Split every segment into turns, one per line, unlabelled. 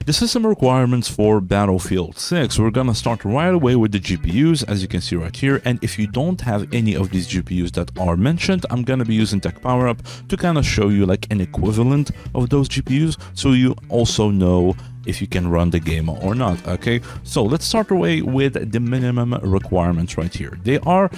The system requirements for Battlefield 6, we're gonna start right away with the GPUs, as you can see right here. And if you don't have any of these GPUs that are mentioned, I'm gonna be using Tech Power Up to kind of show you like an equivalent of those GPUs, so you also know if you can run the game or not. Okay, so let's start away with the minimum requirements right here. They are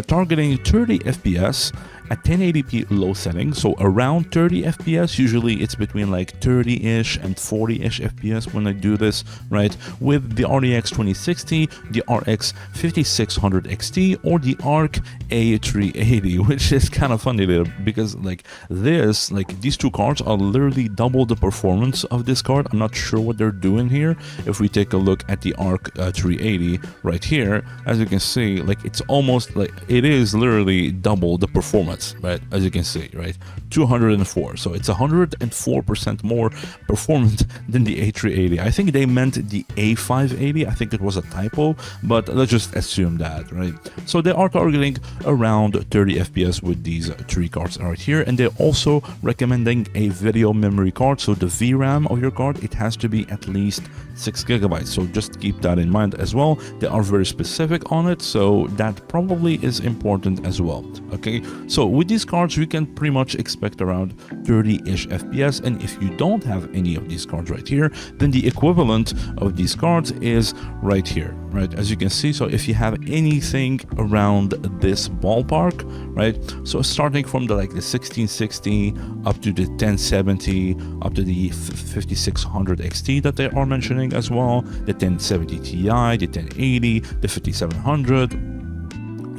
targeting 30 FPS at 1080p low settings, so around 30 FPS. Usually it's between like 30-ish and 40-ish FPS when I do this, right? With the RTX 2060, the RX 5600 XT, or the ARC A380, which is kind of funny there, because like these two cards are literally double the performance of this card. I'm not sure what they're doing here. If we take a look at the ARC 380 right here, as you can see, like it's almost like it is literally double the performance. Right, as you can see, right, 204, so it's 104% more performant than the A380. I think they meant the A580. I think it was a typo, but let's just assume that, right? So they are targeting around 30 FPS with these three cards right here, and they're also recommending a video memory card. So the VRAM of your card, it has to be at least 6 GB, so just keep that in mind as well. They are very specific on it, so that probably is important as well. Okay, so with these cards, we can pretty much expect around 30-ish FPS, and if you don't have any of these cards right here, then the equivalent of these cards is right here, right? As you can see, so if you have anything around this ballpark, right? So starting from the 1660 up to the 1070, up to the 5600 XT that they are mentioning as well, the 1070 Ti, the 1080, the 5700,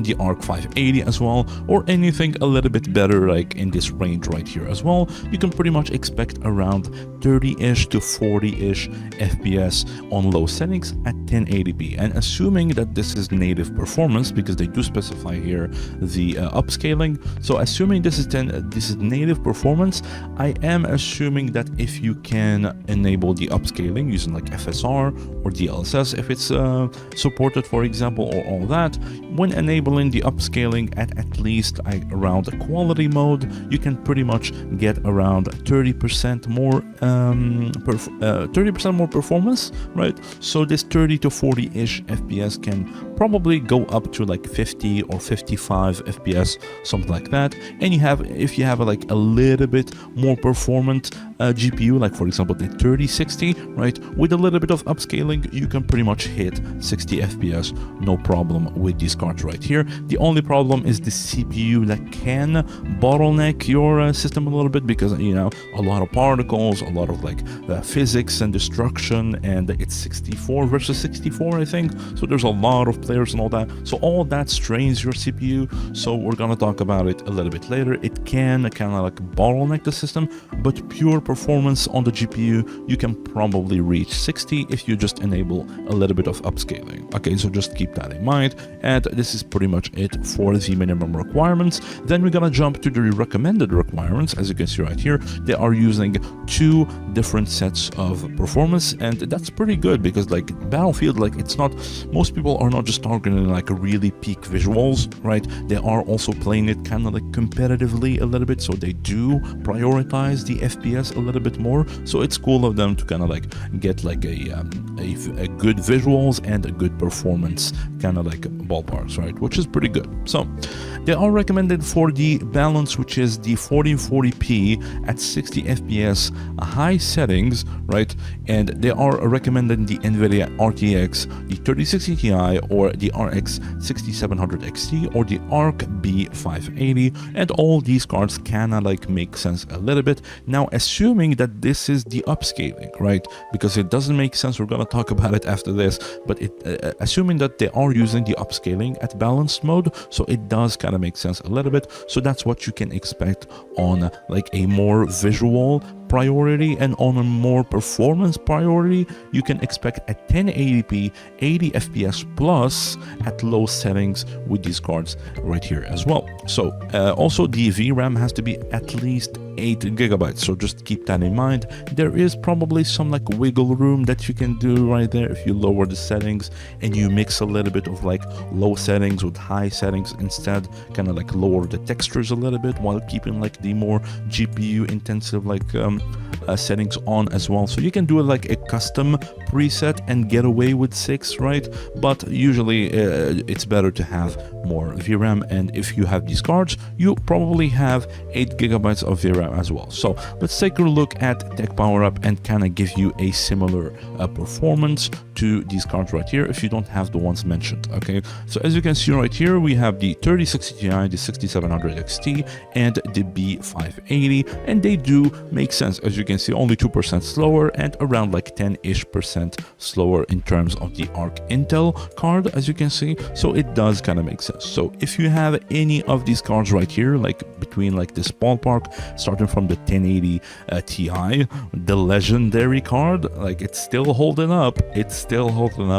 the ARC 580 as well, or anything a little bit better like in this range right here as well, you can pretty much expect around 30-ish to 40-ish FPS on low settings at 1080p. And assuming that this is native performance, because they do specify here the upscaling, so assuming this is native performance, I am assuming that if you can enable the upscaling using like FSR or DLSS, if it's supported, for example, or all that, when enabling the upscaling at least around the quality mode, you can pretty much get around 30% more 30% more performance, right? So this 30 to 40-ish FPS can probably go up to like 50 or 55 FPS, something like that. And if you have like a little bit more performant GPU, like for example the 3060, right, with a little bit of upscaling, you can pretty much hit 60 FPS, no problem with these cards right here. The only problem is the CPU that can bottleneck your system a little bit, because a lot of particles, a lot of like physics and destruction, and it's 64 versus 64, I think, so there's a lot of players and all that, so all that strains your CPU. So we're gonna talk about it a little bit later. It can kind of like bottleneck the system, but pure performance on the GPU, you can probably reach 60 if you just enable a little bit of upscaling. Okay, so just keep that in mind, and this is pretty much it for the minimum requirements. Then we're gonna jump to the recommended requirements. As you can see right here, they are using two different sets of performance, and that's pretty good, because like Battlefield, like it's not, most people are not just targeting like really peak visuals, right? They are also playing it kind of like competitively a little bit, so they do prioritize the FPS a little bit more. So it's cool of them to kind of like get like a good visuals and a good performance kind of like ballparks, right? Which is pretty good. So they are recommended for the balance, which is the 1440p at 60 FPS high settings, right? And they are recommending the NVIDIA RTX, the 3060 Ti, or the RX 6700 XT, or the ARC B580, and all these cards kind of like make sense a little bit. Now, assuming that this is the upscaling, right? Because it doesn't make sense, we're gonna talk about it after this, but assuming that they are using the upscaling at balanced mode, so it does kind of make sense a little bit. So that's what you can expect on like a more visual priority, and on a more performance priority, you can expect a 1080p 80 FPS plus at low settings with these cards right here as well. So also the VRAM has to be at least 8 gigabytes. So just keep that in mind. There is probably some like wiggle room that you can do right there if you lower the settings and you mix a little bit of like low settings with high settings instead, kind of like lower the textures a little bit while keeping like the more GPU intensive like settings on as well. So you can do like a custom preset and get away with 6, right? But usually it's better to have more VRAM, and if you have these cards you probably have 8 gigabytes of VRAM as well. So let's take a look at Tech Power Up and kind of give you a similar performance to these cards right here if you don't have the ones mentioned. Okay, so as you can see right here, we have the 3060 Ti, the 6700 XT, and the B580, and they do make sense. As you can see, only 2% slower and around like 10-ish% slower in terms of the Arc Intel card, as you can see. So it does kind of make sense. So if you have any of these cards right here, like between like this ballpark, starting from the 1080 Ti, the legendary card, like it's still holding up.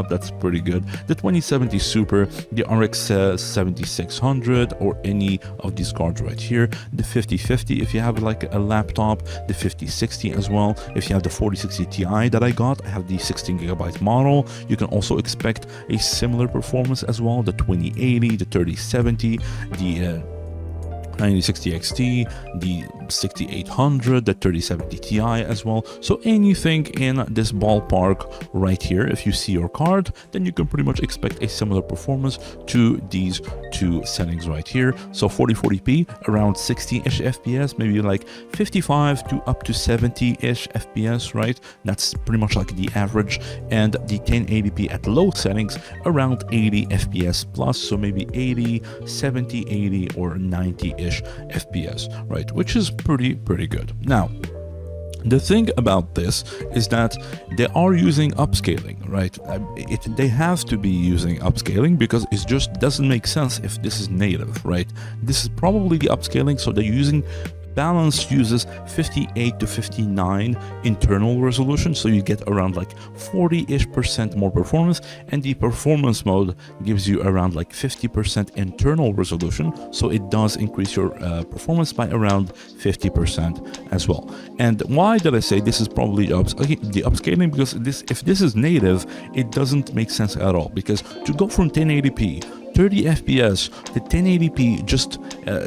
That's pretty good. The 2070 Super, the RX 7600, or any of these cards right here. The 5050 if you have like a laptop, the 5060 as well. If you have the 4060 Ti that I got, I have the 16 gigabyte model. You can also expect a similar performance as well. The 2080, the 3070, the 9060 XT, the 6800, the 3070 Ti as well. So anything in this ballpark right here, if you see your card, then you can pretty much expect a similar performance to these two settings right here. So 4040p around 60-ish FPS, maybe like 55 to up to 70-ish FPS, right? That's pretty much like the average. And the 1080p at low settings around 80 FPS plus, so maybe 80, 70, 80 or 90-ish FPS, right? Which is pretty good. Now, the thing about this is that they are using upscaling, right? They have to be using upscaling because it just doesn't make sense if this is native, right? This is probably the upscaling, so they're using Balance uses 58 to 59 internal resolution, so you get around like 40-ish% more performance, and the performance mode gives you around like 50% internal resolution, so it does increase your performance by around 50% as well. And why did I say this is probably the upscaling? Because if this is native, it doesn't make sense at all, because to go from 1080p 30 FPS, the 1080p just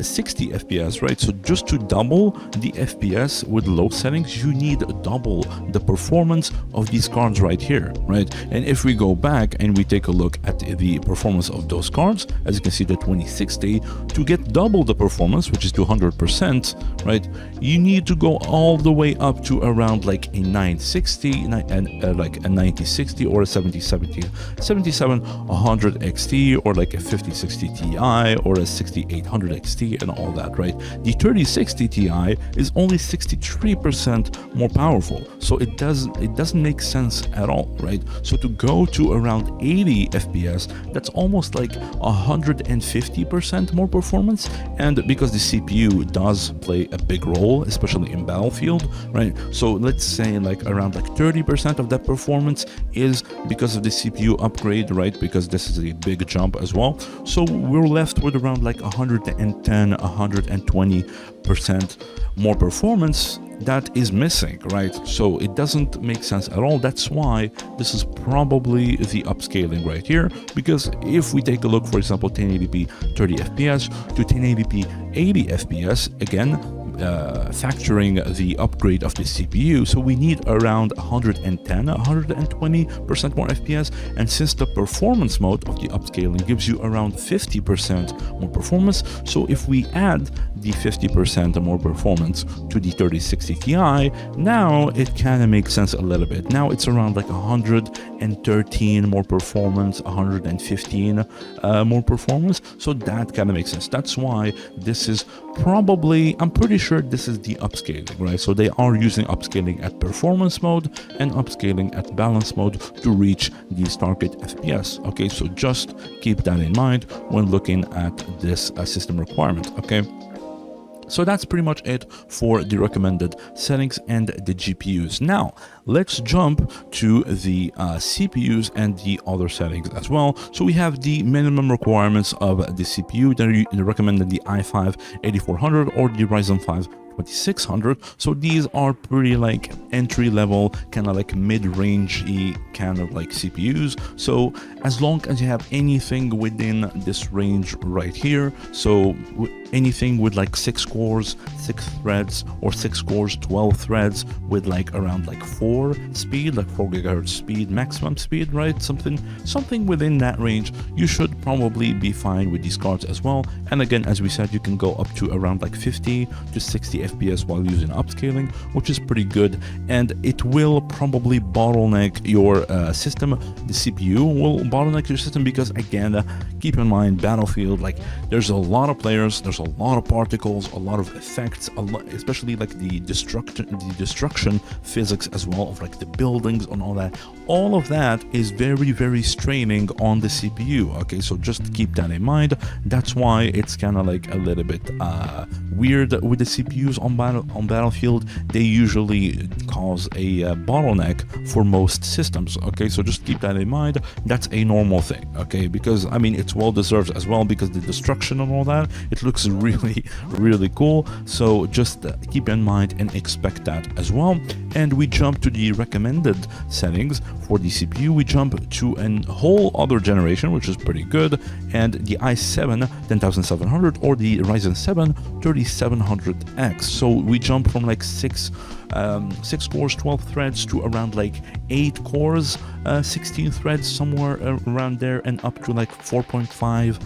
60 FPS, right? So just to double the FPS with low settings, you need double the performance of these cards right here, right? And if we go back and we take a look at the performance of those cards, as you can see, the 2060, to get double the performance, which is 200%, right? You need to go all the way up to around like a 960 and like a 9060 or a 7700 XT, or like a 5060 Ti or a 6800 XT and all that, right? The 3060 Ti is only 63% more powerful, so it doesn't make sense at all, right? So to go to around 80 FPS, that's almost like 150% more performance. And because the CPU does play a big role, especially in Battlefield, right? So let's say like around like 30% of that performance is because of the CPU upgrade, right? Because this is a big jump as well. So we're left with around like 110, 120% more performance that is missing, right? So it doesn't make sense at all. That's why this is probably the upscaling right here, because if we take a look, for example, 1080p 30 FPS to 1080p 80 FPS, again, factoring the upgrade of the CPU, so we need around 110, 120% more FPS. And since the performance mode of the upscaling gives you around 50% more performance, so if we add the 50% more performance to the 3060 Ti, now it kind of makes sense a little bit. Now it's around like 113 more performance, 115 more performance, so that kind of makes sense. That's why this is probably, I'm pretty sure this is the upscaling, right? So they are using upscaling at performance mode and upscaling at balance mode to reach these target FPS. Okay, so just keep that in mind when looking at this system requirement. Okay, so that's pretty much it for the recommended settings and the GPUs. Now, let's jump to the CPUs and the other settings as well. So we have the minimum requirements of the CPU. They're recommended the i5 8400 or the Ryzen 5 2600. So these are pretty like entry level, kind of like mid-range kind of like CPUs. So as long as you have anything within this range right here, so anything with like 6 cores, 6 threads, or 6 cores, 12 threads with like around like 4 speed, like 4 gigahertz speed, maximum speed, right? Something within that range, you should probably be fine with these cards as well. And again, as we said, you can go up to around like 50 to 60 FPS while using upscaling, which is pretty good. And it will probably bottleneck your system. The CPU will bottleneck your system because, again, keep in mind, Battlefield, like there's a lot of players, there's a lot of particles, a lot of effects, especially like the destruction physics as well of like the buildings and all that. All of that is very, very straining on the CPU. Okay, so just keep that in mind. That's why it's kind of like a little bit weird with the CPUs on Battlefield. They usually cause a bottleneck for most systems. Okay, so just keep that in mind. That's a normal thing. Okay, because I mean it's well deserved as well, because the destruction and all that, it looks really, really cool. So just keep in mind and expect that as well. And we jump to the recommended settings for the CPU. We jump to a whole other generation, which is pretty good, and the i7 10700 or the Ryzen 7 3700X. So we jump from like 6 cores, 12 threads to around like 8 cores, 16 threads, somewhere around there, and up to like 4.5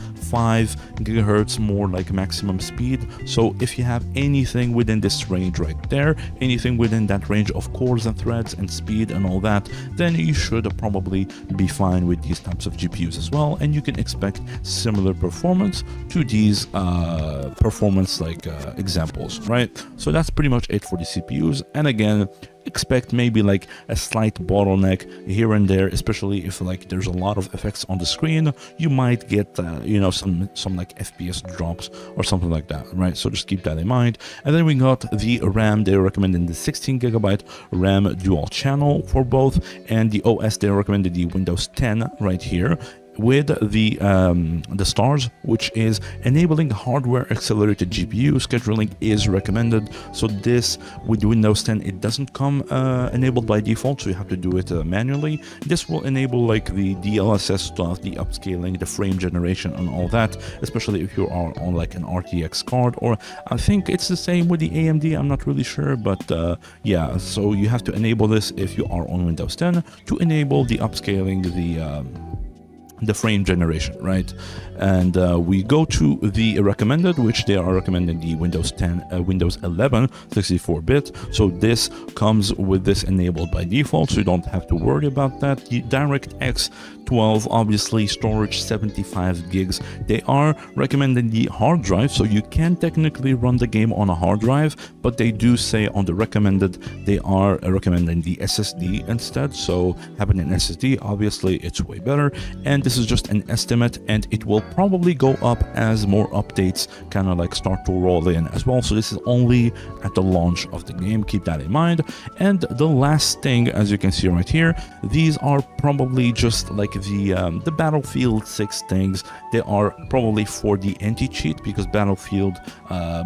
gigahertz more like maximum speed. So if you have anything within this range right there, anything within that range of cores and threads and speed and all that, then you should probably be fine with these types of GPUs as well, and you can expect similar performance to these performance like examples, right? So that's pretty much it for the CPUs. And again, expect maybe like a slight bottleneck here and there, especially if like there's a lot of effects on the screen. You might get you know, some like FPS drops or something like that, right? So just keep that in mind. And then we got the RAM. They're recommending the 16 gigabyte RAM dual channel for both, and the OS they recommended the Windows 10 right here, with the stars, which is enabling hardware accelerated GPU scheduling is recommended. So this with Windows 10, it doesn't come enabled by default, so you have to do it manually. This will enable like the DLSS stuff, the upscaling, the frame generation and all that, especially if you are on like an RTX card, or I think it's the same with the AMD, I'm not really sure, but yeah, so you have to enable this if you are on Windows 10 to enable the upscaling, the frame generation, right? And we go to the recommended, which they are recommending the Windows 10, Windows 11 64-bit. So this comes with this enabled by default, so you don't have to worry about that. The DirectX 12, obviously storage 75 gigs. They are recommending the hard drive, so you can technically run the game on a hard drive, but they do say on the recommended, they are recommending the SSD instead. So having an SSD, obviously it's way better. And this is just an estimate, and it will probably go up as more updates kind of like start to roll in as well. So this is only at the launch of the game, keep that in mind. And the last thing, as you can see right here, these are probably just like the Battlefield 6 things. They are probably for the anti-cheat, because Battlefield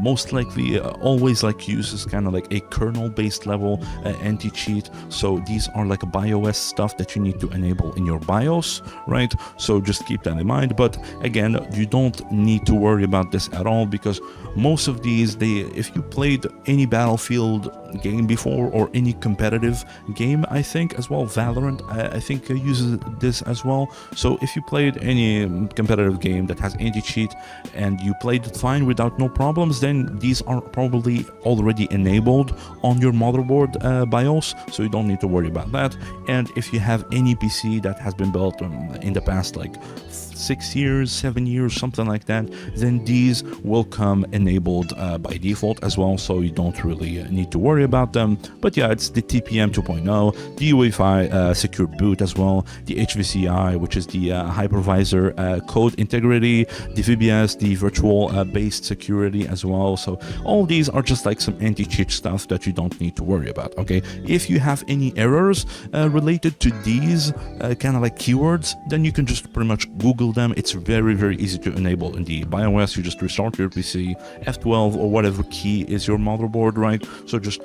most likely always like uses kind of like a kernel based level anti-cheat. So these are like BIOS stuff that you need to enable in your BIOS, right? So just keep that in mind. But again, you don't need to worry about this at all, because most of these, if you played any Battlefield game before, or any competitive game, I think as well, Valorant I think uses this as well. So if you played any competitive game that has anti-cheat and you played it fine without no problems, then these are probably already enabled on your motherboard BIOS, so you don't need to worry about that. And if you have any PC that has been built in the past like 6 years, 7 years, something like that, then these will come enabled by default as well, so you don't really need to worry worry about them. But yeah, it's the TPM 2.0, the UEFI secure boot as well, the HVCI, which is the hypervisor code integrity, the VBS, the virtual based security as well. So all these are just like some anti-cheat stuff that you don't need to worry about. Okay, if you have any errors related to these kind of like keywords, then you can just pretty much Google them. It's very easy to enable in the BIOS. You just restart your PC, F12 or whatever key is your motherboard, right? So just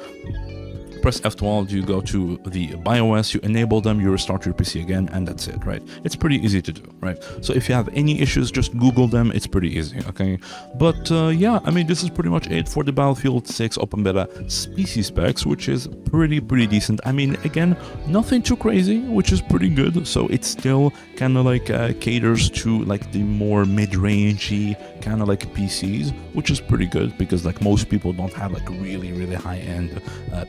press F12, you go to the BIOS, you enable them, you restart your PC again, and that's it, right? It's pretty easy to do, right? So if you have any issues, just Google them. It's pretty easy, okay? But yeah, I mean, this is pretty much it for the Battlefield 6 Open Beta PC specs, which is pretty decent. I mean, again, nothing too crazy, which is pretty good. So it still kind of like caters to like the more mid-rangey kind of like PCs, which is pretty good because like most people don't have like really high-end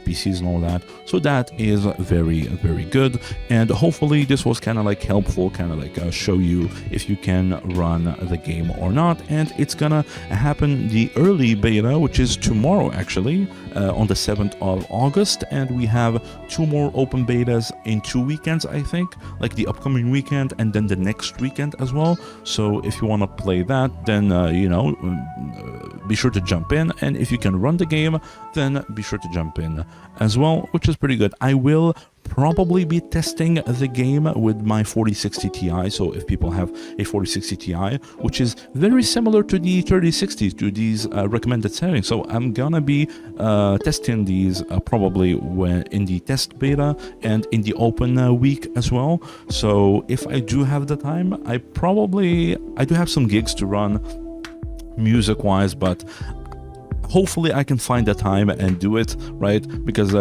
PCs and all that. So that is very good, and hopefully this was kind of like helpful, kind of like show you if you can run the game or not. And it's gonna happen the early beta, which is tomorrow actually, on the 7th of August, and we have 2 more open betas in 2 weekends, I think, like the upcoming weekend and then the next weekend as well. So if you want to play that, then you know, be sure to jump in, and if you can run the game, then be sure to jump in as well, which is pretty good. I will probably be testing the game with my 4060 Ti. So if people have a 4060 Ti, which is very similar to the 3060, to these recommended settings, so I'm gonna be testing these probably when in the test beta and in the open week as well. So if I do have the time, I do have some gigs to run music wise, but hopefully I can find the time and do it, right? Because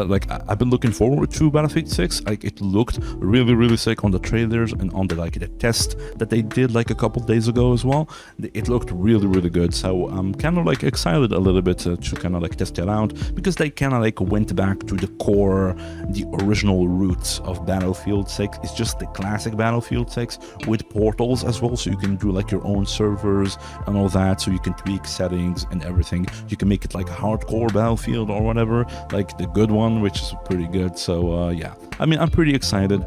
like I've been looking forward to Battlefield 6. Like it looked really sick on the trailers and on the like the test that they did like a couple days ago as well. It looked really good. So I'm kind of like excited a little bit to kind of like test it out, because they kind of like went back to the core, the original roots of Battlefield 6. It's just the classic Battlefield 6 with portals as well, so you can do like your own servers and all that, so you can tweak settings and everything. You can make it like a hardcore Battlefield or whatever, like the good one, which is pretty good. So yeah, I mean, I'm pretty excited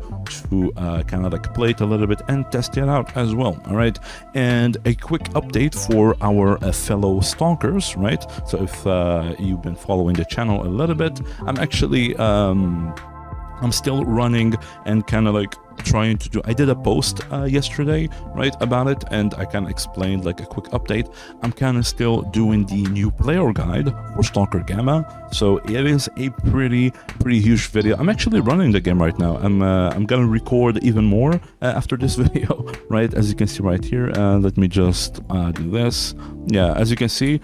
to kind of like play it a little bit and test it out as well. All right, and a quick update for our fellow stalkers, right? So if you've been following the channel a little bit, I'm actually I'm still running and kind of like trying to do, I did a post yesterday, right, about it, and I kind of explained like a quick update. I'm kind of still doing the new player guide for Stalker Gamma, so it is a pretty huge video. I'm actually running the game right now. I'm gonna record even more after this video, right, as you can see right here. Let me just do this. Yeah, as you can see,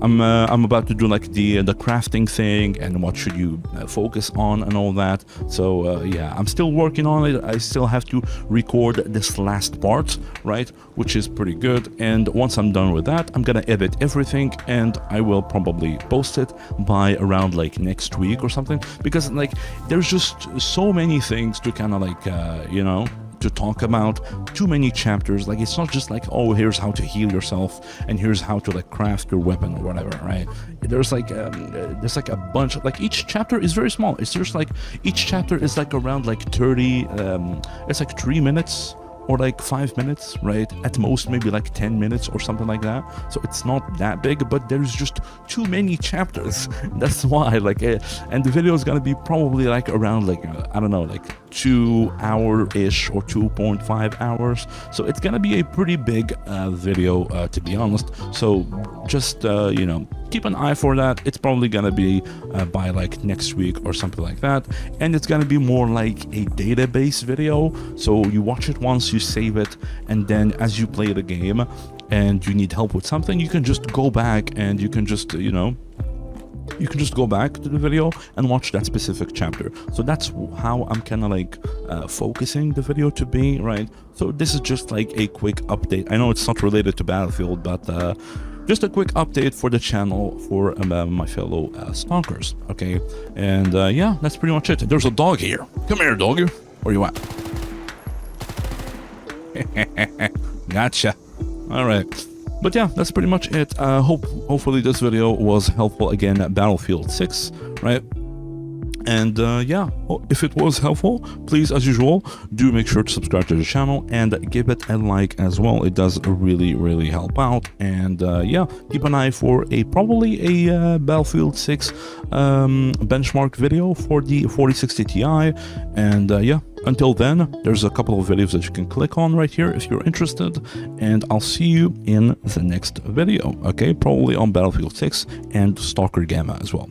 I'm about to do like the crafting thing and what should you focus on and all that. So yeah, I'm still working on it. I still have to record this last part, right, which is pretty good. And once I'm done with that, I'm gonna edit everything and I will probably post it by around like next week or something, because like there's just so many things to kind of like you know, to talk about, too many chapters. Like it's not just like, oh, here's how to heal yourself and here's how to like craft your weapon or whatever, right? There's like a bunch of, like, each chapter is very small. It's just like each chapter is like around like 30 it's like 3 minutes or like 5 minutes, right? At most maybe like 10 minutes or something like that. So it's not that big, but there's just too many chapters. That's why, like, and the video is gonna be probably like around like I don't know, like 2 hour-ish or 2.5 hours. So it's gonna be a pretty big video, to be honest. So just you know, keep an eye for that. It's probably gonna be by like next week or something like that, and it's gonna be more like a database video. So you watch it once, you save it, and then as you play the game and you need help with something, you can just go back and you can just, you know, you can just go back to the video and watch that specific chapter. So that's how I'm kind of like focusing the video to be, right? So this is just like a quick update. I know it's not related to Battlefield, but just a quick update for the channel for my fellow stalkers, okay? And yeah, that's pretty much it. There's a dog here. Come here, doggy. Where you at? Gotcha. All right. But yeah, that's pretty much it. Hopefully this video was helpful again at Battlefield 6, right? And yeah, if it was helpful, please, as usual, do make sure to subscribe to the channel and give it a like as well. It does really help out. And yeah, keep an eye for probably a Battlefield 6 benchmark video for the 4060 Ti. And yeah, until then, there's a couple of videos that you can click on right here if you're interested. And I'll see you in the next video, okay? Probably on Battlefield 6 and Stalker Gamma as well.